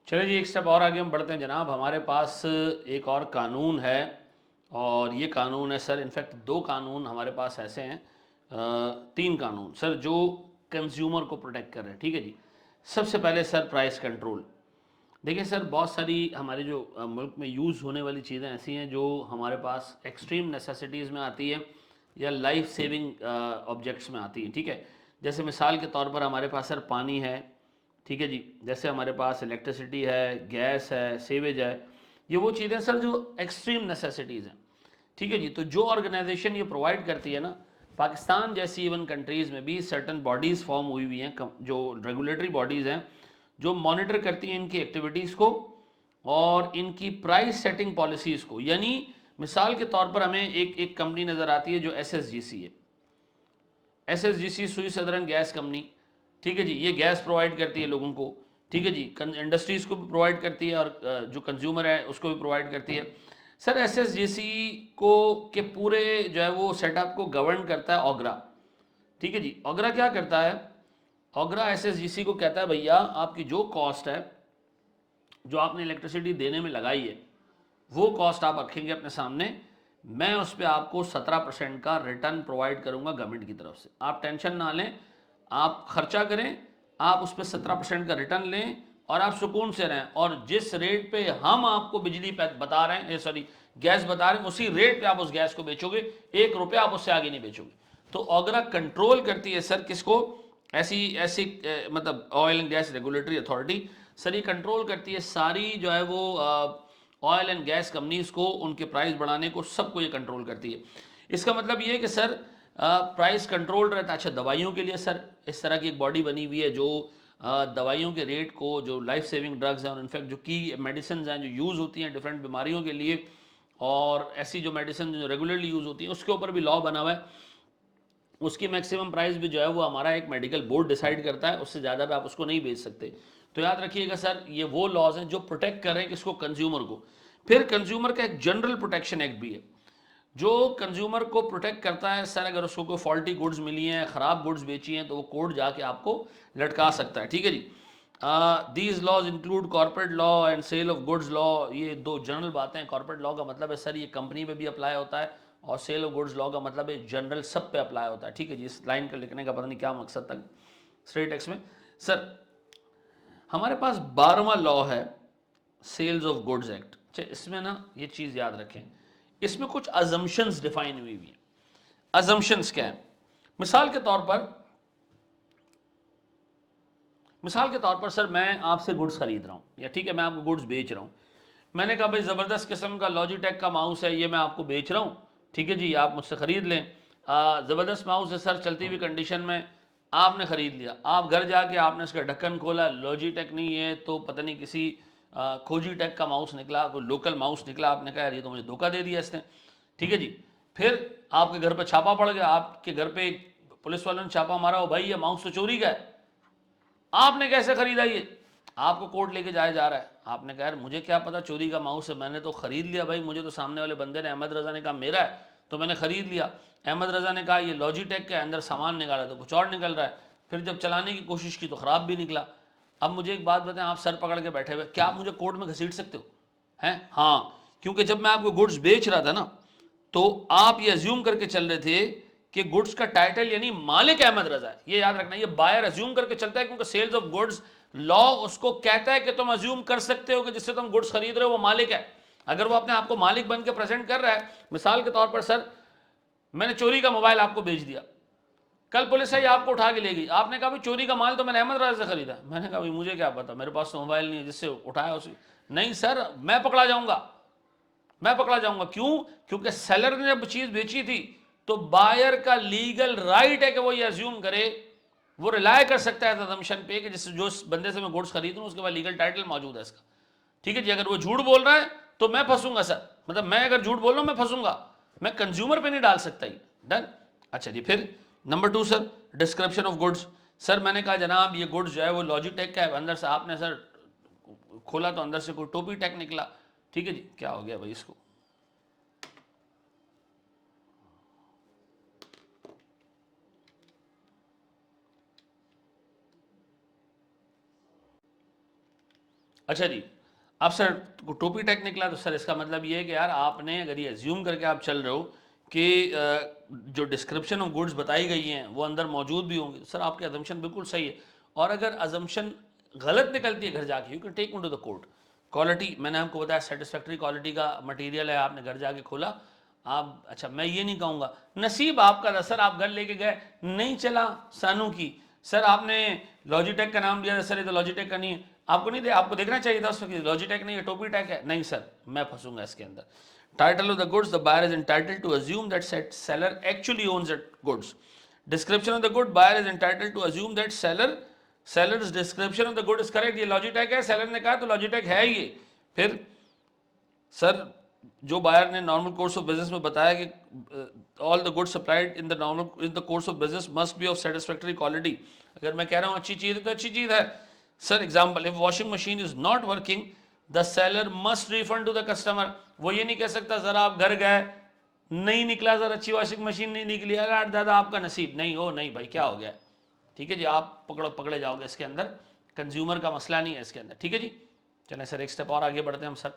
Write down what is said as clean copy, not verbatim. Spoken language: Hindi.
चलिए जी, एक स्टेप और आगे हम बढ़ते हैं जनाब। हमारे पास एक और कानून है, और ये कानून है सर, इनफैक्ट दो कानून हमारे पास ऐसे हैं, तीन कानून सर, जो कंज्यूमर को प्रोटेक्ट कर रहे हैं। ठीक है जी। सबसे पहले सर, प्राइस कंट्रोल। देखिए सर, बहुत सारी हमारे जो मुल्क में यूज़ होने वाली चीज़ें ऐसी हैं जो हमारे पास एक्सट्रीम नेसेसिटीज़ में आती है या लाइफ सेविंग ऑब्जेक्ट्स में आती हैं। ठीक है। जैसे मिसाल के तौर पर हमारे पास सर पानी है। ठीक है जी। जैसे हमारे पास इलेक्ट्रिसिटी है, गैस है, सीवेज है। ये वो चीज़ें सर जो एक्सट्रीम नेसेसिटीज़ हैं। ठीक है जी। तो जो ऑर्गेनाइजेशन ये प्रोवाइड करती है ना, पाकिस्तान जैसी इवन कंट्रीज़ में भी सर्टन बॉडीज़ फॉर्म हुई हुई हैं, जो रेगुलेटरी बॉडीज़ हैं, जो मॉनिटर करती हैं इनकी एक्टिविटीज़ को और इनकी प्राइस सेटिंग पॉलिसीज़ को। यानी मिसाल के तौर पर हमें एक एक कंपनी नज़र आती है जो एसएसजीसी है। एसएसजीसी सुई सदर्न गैस कंपनी। ठीक है जी। ये गैस प्रोवाइड करती है लोगों को। ठीक है जी। इंडस्ट्रीज़ को भी प्रोवाइड करती है और जो कंज्यूमर है उसको भी प्रोवाइड करती है। सर एसएसजीसी को के पूरे जो है वो सेटअप को गवर्न करता है ओगरा। ठीक है जी। ओगरा क्या करता है? ओगरा एसएसजीसी को कहता है, भैया आपकी जो कॉस्ट है, जो आपने इलेक्ट्रिसिटी देने में लगाई है, वो कॉस्ट आप रखेंगे अपने सामने। मैं उस पर आपको 17% का रिटर्न प्रोवाइड करूंगा गवर्नमेंट की तरफ से। आप टेंशन ना लें, आप खर्चा करें, आप उस पर 17% का रिटर्न लें और आप सुकून से रहें। और जिस रेट पे हम आपको बिजली बता रहे हैं, सॉरी गैस बता रहे हैं, उसी रेट पे आप उस गैस को बेचोगे। 1 रुपया आप उससे आगे नहीं बेचोगे। तो अगर कंट्रोल करती है सर किसको? ऐसी ऐसी मतलब oil and gas regulatory authority. Sir ये कंट्रोल करती है सारी जो है वो ऑयल एंड गैस कंपनीज को, उनके प्राइस बढ़ाने को, सबको ये कंट्रोल करती है। इसका मतलब ये है कि सर प्राइस कंट्रोल रहता है। अच्छा, दवाइयों के लिए सर इस तरह की एक बॉडी बनी हुई है जो दवाइयों के रेट को, जो लाइफ सेविंग ड्रग्स हैं और इनफैक्ट जो की मेडिसिन हैं जो यूज़ होती हैं डिफरेंट बीमारियों के लिए, और ऐसी जो मेडिसिन जो रेगुलरली यूज़ होती हैं, उसके ऊपर भी लॉ बना हुआ है। उसकी मैक्सिमम प्राइस भी जो है वो हमारा एक मेडिकल बोर्ड डिसाइड करता है, उससे ज़्यादा पे आप उसको नहीं बेच सकते। तो याद रखिएगा सर, ये वो लॉज हैं जो प्रोटेक्ट कर रहे हैं किसको? कंज्यूमर को। फिर कंज्यूमर का एक जनरल प्रोटेक्शन एक्ट भी है जो कंज्यूमर को प्रोटेक्ट करता है। सर अगर उसको कोई फॉल्टी गुड्स मिली हैं, ख़राब गुड्स बेची हैं, तो वो कोर्ट जाके आपको लटका सकता है। ठीक है जी। These laws include corporate law and sale of goods law. ये दो जनरल बातें हैं। कॉर्पोरेट लॉ का मतलब है सर ये कंपनी में भी अप्लाई होता है, और सेल ऑफ गुड्स लॉ का मतलब है जनरल सब पे अप्लाई होता है। ठीक है जी। इस लाइन का लिखने का पता नहीं क्या मकसद था स्ट्रेट टेक्स्ट में। सर हमारे पास 12वां लॉ है, सेल्स ऑफ गुड्स एक्ट। अच्छा, इसमें ना ये चीज़ याद रखें, इसमें कुछ अजम्पशंस डिफाइन हुई हुई हैं। अजम्पशंस क्या है? मिसाल के तौर पर मिसाल के तौर पर सर मैं आपसे गुड्स खरीद रहा हूँ, या ठीक है मैं आपको गुड्स बेच रहा हूँ। मैंने कहा भाई ज़बरदस्त किस्म का लॉजिटेक का माउस है, ये मैं आपको बेच रहा हूँ। ठीक है जी, आप मुझसे ख़रीद लें। ज़बरदस्त माउस है सर, चलती हुई कंडीशन में। आपने ख़रीद लिया, आप घर जाके आपने इसका ढक्कन खोला, लॉजिटेक नहीं है तो पता नहीं किसी खोजी टेक का माउस निकला, कोई लोकल माउस निकला। आपने कहा यार ये तो मुझे धोखा दे दिया इसने। ठीक है जी। फिर आपके घर पे छापा पड़ गया, आपके घर पे पुलिस वालों ने छापा मारा, हो भाई ये माउस तो चोरी का है। आपने कैसे खरीदा ये? आपको कोर्ट लेके जाया जा रहा है। आपने कहा यार मुझे क्या पता चोरी का माउस है, मैंने तो खरीद लिया भाई, मुझे तो सामने वाले बंदे ने, अहमद रजा ने कहा मेरा है, तो मैंने खरीद लिया। अहमद रजा ने कहा ये लॉजिटेक के अंदर सामान निकाला तो कुछ और निकल रहा है। फिर जब चलाने की कोशिश की तो ख़राब भी निकला। अब मुझे एक बात बताएं, आप सर पकड़ के बैठे हुए, क्या आप मुझे कोर्ट में घसीट सकते हो? हैं? हाँ, क्योंकि जब मैं आपको गुड्स बेच रहा था ना, तो आप ये अज्यूम करके चल रहे थे कि गुड्स का टाइटल यानी मालिक अहमद रजा है। ये याद रखना, ये बायर अज्यूम करके चलता है, क्योंकि सेल्स ऑफ गुड्स लॉ उसको कहता है कि तुम अज्यूम कर सकते हो कि जिससे तुम गुड्स खरीद रहे हो वो मालिक है। अगर वो अपने आपको मालिक बन के प्रेजेंट कर रहा है, मिसाल के तौर पर सर मैंने चोरी का मोबाइल आपको बेच दिया, कल पुलिस आई आपको उठा के ले गई, आपने कहा भाई चोरी का माल तो मैंने अहमद राजा से खरीदा। मैंने कहा भाई मुझे क्या पता, मेरे पास तो मोबाइल नहीं है जिससे उठाया उसे। नहीं सर, मैं पकड़ा जाऊंगा, मैं पकड़ा जाऊंगा। क्यों? क्योंकि सेलर ने जब चीज बेची थी तो बायर का लीगल राइट है कि वो ये अज्यूम करे, वो रिलाय कर सकता है असम्पशन पे कि जिस जो बंदे से मैं गुड्स खरीद रहा हूं उसके पास लीगल टाइटल मौजूद है इसका। ठीक है जी। अगर वो झूठ बोल रहा है तो मैं फंसूंगा सर, मतलब मैं अगर झूठ बोल रहा हूं मैं फंसूंगा, मैं कंज्यूमर पे नहीं डाल सकता ही। डन। अच्छा जी। फिर number 2 sir, description of goods. Sir मैंने कहा जनाब ये गुड्स जो है वो लॉजिटेक का है, अंदर से आपने सर खोला तो अंदर से कोई टोपी टेक निकला। ठीक है जी। क्या हो गया भाई इसको? अच्छा जी, आप सर टोपी टेक निकला, तो सर इसका मतलब ये है कि यार आपने अगर ये एज्यूम करके आप चल रहे हो कि जो डिस्क्रिप्शन ऑफ गुड्स बताई गई हैं वो अंदर मौजूद भी होंगे, सर आपकी अजम्पशन बिल्कुल सही है। और अगर अजम्पशन गलत निकलती है घर जाके, you can take to the court. Quality मैंने आपको बताया सेटिस्फैक्ट्री क्वालिटी का मटेरियल है, आपने घर जाके खोला, आप अच्छा मैं ये नहीं कहूँगा नसीब आपका था सर, आप घर लेके गए नहीं चला सानू की, सर आपने लॉजिटेक का नाम दिया था, सर ये तो लॉजिटेक का नहीं है, आपको नहीं दे, आपको देखना चाहिए था उसमें लॉजिटेक नहीं है टोपी टेक है, नहीं सर मैं फंसूंगा इसके अंदर। Title of the goods, the buyer is entitled to assume that seller actually owns that goods. Description of the good, buyer is entitled to assume that seller's description of the good is correct. ये लॉजिटेक है, सेलर ने कहा तो लॉजिटेक है ये। फिर सर जो बायर ने नॉर्मल कोर्स ऑफ बिजनेस में बताया कि all the goods supplied in the course of business must be of satisfactory quality. अगर मैं कह रहा हूँ अच्छी चीज़ है तो अच्छी चीज़ है। Sir example, if washing machine is not working the seller must refund to the customer. वो ये नहीं कह सकता सर आप घर गए नहीं निकला, सर अच्छी वॉशिंग मशीन नहीं निकली, अगर दादा आपका नसीब नहीं हो, नहीं भाई क्या हो गया, ठीक है जी, आप पकड़े जाओगे इसके अंदर, कंज्यूमर का मसला नहीं है इसके अंदर, ठीक है जी। चलें सर एक स्टेप और आगे बढ़ते हैं हम सर।